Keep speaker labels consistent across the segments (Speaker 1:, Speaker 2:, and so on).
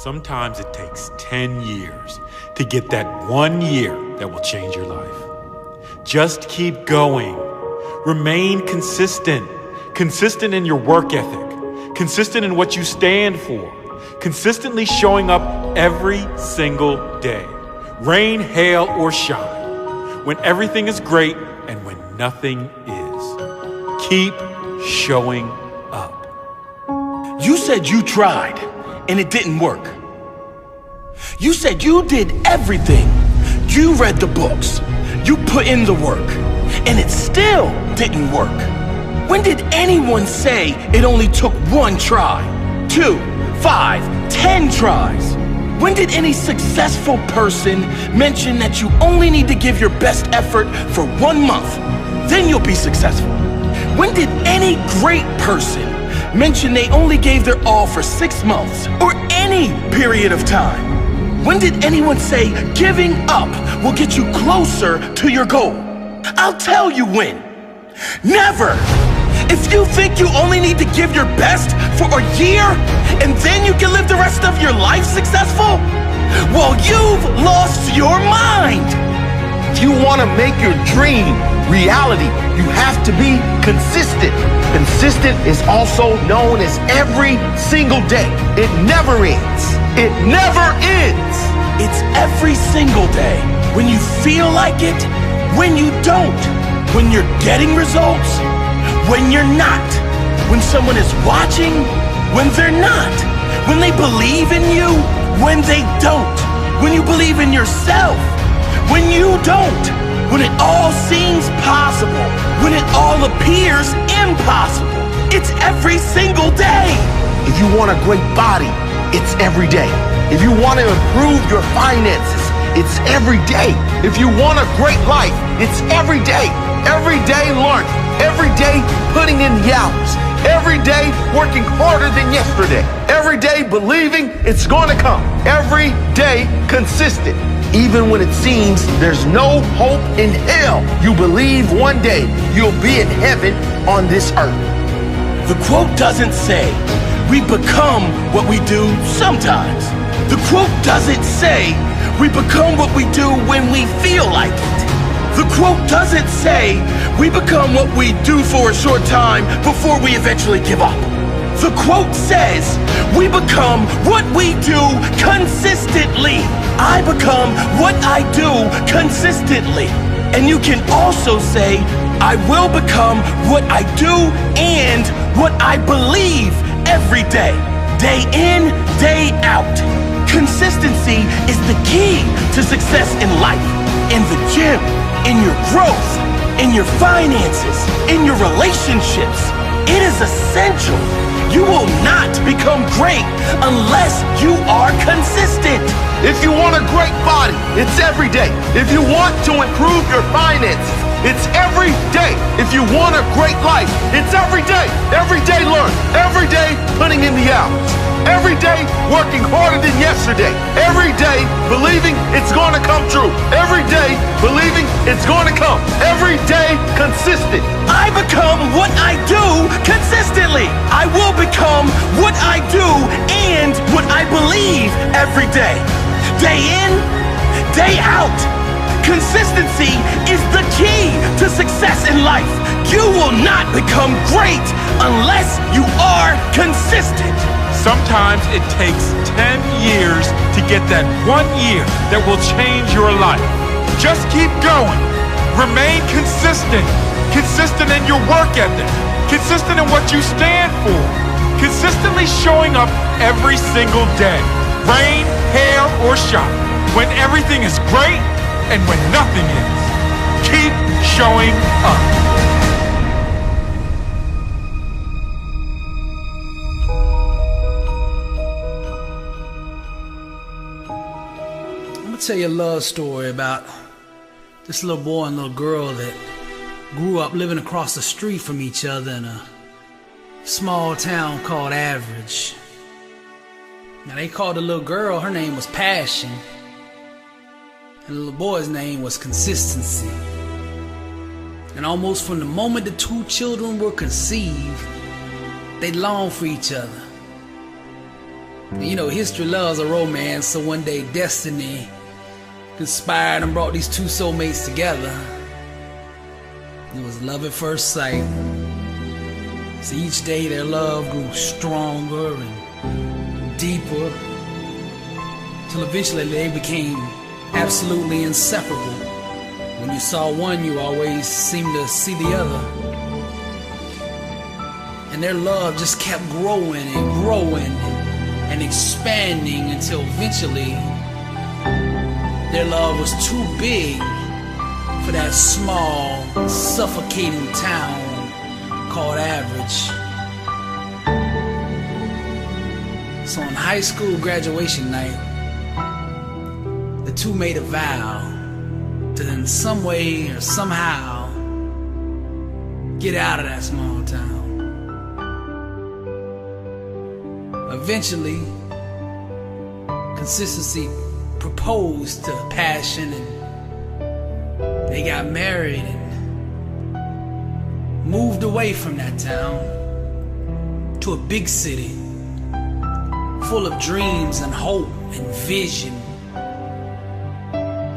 Speaker 1: Sometimes it takes 10 years to get that 1 year that will change your life. Just keep going. Remain consistent. Consistent in your work ethic. Consistent in what you stand for. Consistently showing up every single day. Rain, hail, or shine. When everything is great and when nothing is. Keep showing up.
Speaker 2: You said you tried and it didn't work. You said you did everything. You read the books. You put in the work. And it still didn't work. When did anyone say it only took 1 try, 2, 5, 10 tries? When did any successful person mention that you only need to give your best effort for 1 month, then you'll be successful? When did any great person mention they only gave their all for 6 months or any period of time? When did anyone say giving up will get you closer to your goal? I'll tell you when. Never! If you think you only need to give your best for a year and then you can live the rest of your life successful, well, you've lost your mind.
Speaker 3: If you want to make your dream reality, you have to be consistent. Consistent is also known as every single day. It never ends. It never ends.
Speaker 2: It's every single day. When you feel like it, when you don't, when you're getting results, when you're not, when someone is watching, when they're not, when they believe in you, when they don't, when you believe in yourself, when you don't, when it all seems possible, when it all appears impossible. It's every single day.
Speaker 3: If you want a great body, it's every day. If you want to improve your finances, it's every day. If you want a great life, it's every day. Every day learning. Every day putting in the hours. Every day working harder than yesterday. Every day believing it's going to come. Every day consistent. Even when it seems there's no hope in hell, you believe one day you'll be in heaven on this earth.
Speaker 2: The quote doesn't say we become what we do sometimes. The quote doesn't say we become what we do when we feel like it. The quote doesn't say we become what we do for a short time before we eventually give up. The quote says we become what we do consistently. I become what I do consistently. And you can also say I will become what I do and what I believe every day. Day in, day out. Consistency is the key to success in life, in the gym, in your growth, in your finances, in your relationships. It is essential. You will not become great unless you are consistent.
Speaker 3: If you want a great body, it's every day. If you want to improve your finances, it's every day. If you want a great life, it's every day. Every day learn. Every day putting in the hours. Every day working harder than yesterday. Every day believing it's going to come true. Every day believing it's going to come. Every day consistent.
Speaker 2: I become what I do consistently. I will become what I do and what I believe every day. Day in, day out. Consistency is the key to success in life. You will not become great unless you are consistent.
Speaker 1: Sometimes it takes 10 years to get that 1 year that will change your life. Just keep going. Remain consistent. Consistent in your work ethic. Consistent in what you stand for. Consistently showing up every single day. Rain, hail, or shine. When everything is great and when nothing is. Keep showing up.
Speaker 4: I'm gonna tell you a love story about this little boy and little girl that grew up living across the street from each other in a small town called Average. Now they called the little girl, her name was Passion, and the little boy's name was Consistency. And almost from the moment the two children were conceived, they longed for each other. You know, history loves a romance, so one day destiny conspired and brought these two soulmates together. It was love at first sight. So each day their love grew stronger and deeper, till eventually they became absolutely inseparable. When you saw one, you always seemed to see the other. And their love just kept growing and growing and expanding until eventually their love was too big for that small, suffocating town called Average. So on high school graduation night, the two made a vow to in some way or somehow get out of that small town. Eventually, consistency proposed to passion, and they got married and moved away from that town to a big city full of dreams and hope and vision.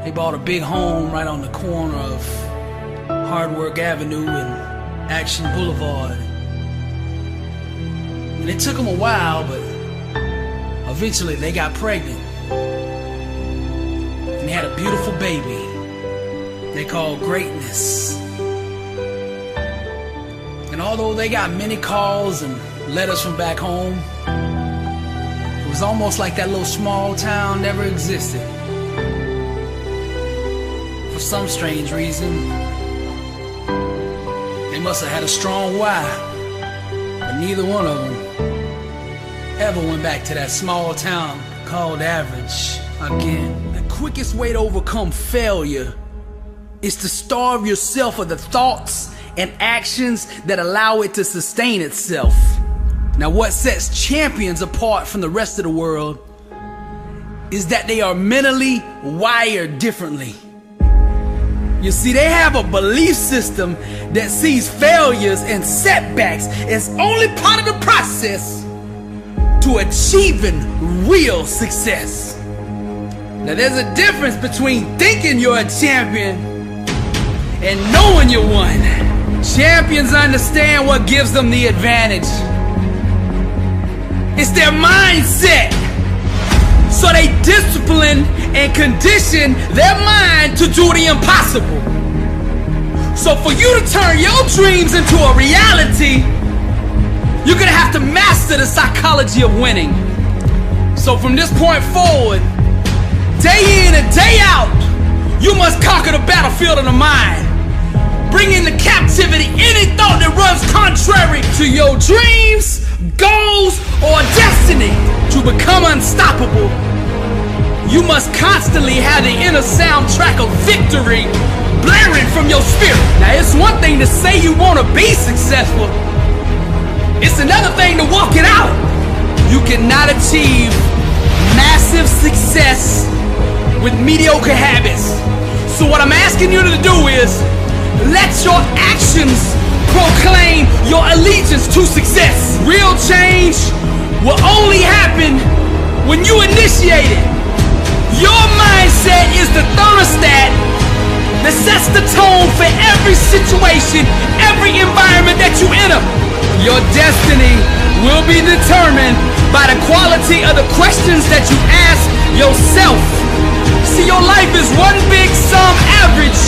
Speaker 4: They bought a big home right on the corner of Hard Work Avenue and Action Boulevard. And it took them a while, but eventually they got pregnant. And they had a beautiful baby they called Greatness. And although they got many calls and letters from back home, it was almost like that little small town never existed. For some strange reason, they must have had a strong why, but neither one of them ever went back to that small town called Average again. The quickest way to overcome failure is to starve yourself of the thoughts and actions that allow it to sustain itself. Now, what sets champions apart from the rest of the world is that they are mentally wired differently. You see, they have a belief system that sees failures and setbacks as only part of the process to achieving real success. Now, there's a difference between thinking you're a champion and knowing you're one. Champions understand what gives them the advantage. It's their mindset. So they discipline and condition their mind to do the impossible. So for you to turn your dreams into a reality, you're gonna have to master the psychology of winning. So from this point forward, day in and day out, you must conquer the battlefield of the mind. Bring into captivity any thought that runs contrary to your dreams, goals, or destiny. To become unstoppable, you must constantly have the inner soundtrack of victory blaring from your spirit. Now, it's one thing to say you want to be successful. It's another thing to walk it out. You cannot achieve massive success with mediocre habits. So what I'm asking you to do is let your actions proclaim your allegiance to success. Real change will only happen when you initiate it. Your mindset is the thermostat that sets the tone for every situation, every environment that you enter. Your destiny will be determined by the quality of the questions that you ask yourself. See, your life is one big sum average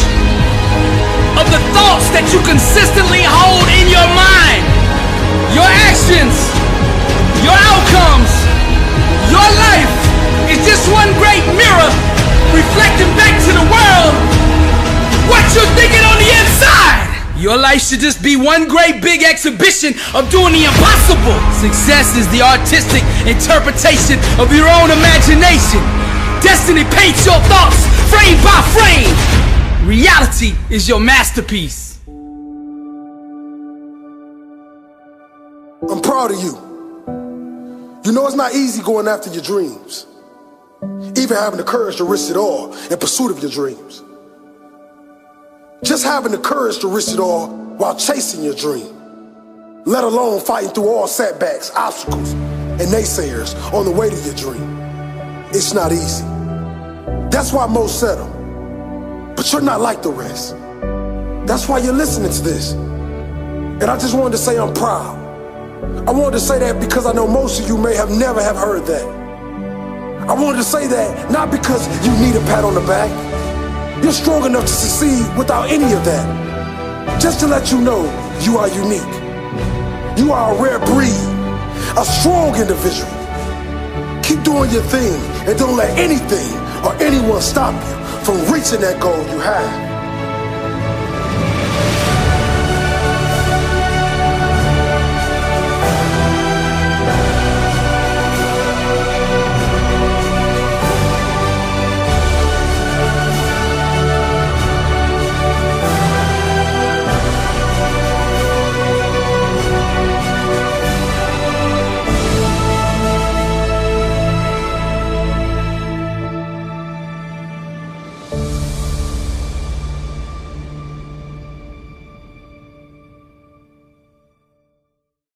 Speaker 4: of the thoughts that you consistently hold in your mind. Your actions, your outcomes, your life is just one great mirror reflecting back to the world what you're thinking on the inside. Your life should just be one great big exhibition of doing the impossible. Success is the artistic interpretation of your own imagination. Destiny paints your thoughts frame by frame. Reality is your masterpiece.
Speaker 5: I'm proud of you. You know it's not easy going after your dreams, even having the courage to risk it all in pursuit of your dreams. Just having the courage to risk it all while chasing your dream, let alone fighting through all setbacks, obstacles, and naysayers on the way to your dream. It's not easy. That's why most settle. But you're not like the rest. That's why you're listening to this. And I just wanted to say I'm proud. I wanted to say that because I know most of you may have never have heard that. I wanted to say that not because you need a pat on the back. You're strong enough to succeed without any of that. Just to let you know, you are unique. You are a rare breed, a strong individual. Keep doing your thing and don't let anything or anyone stop you from reaching that goal you have.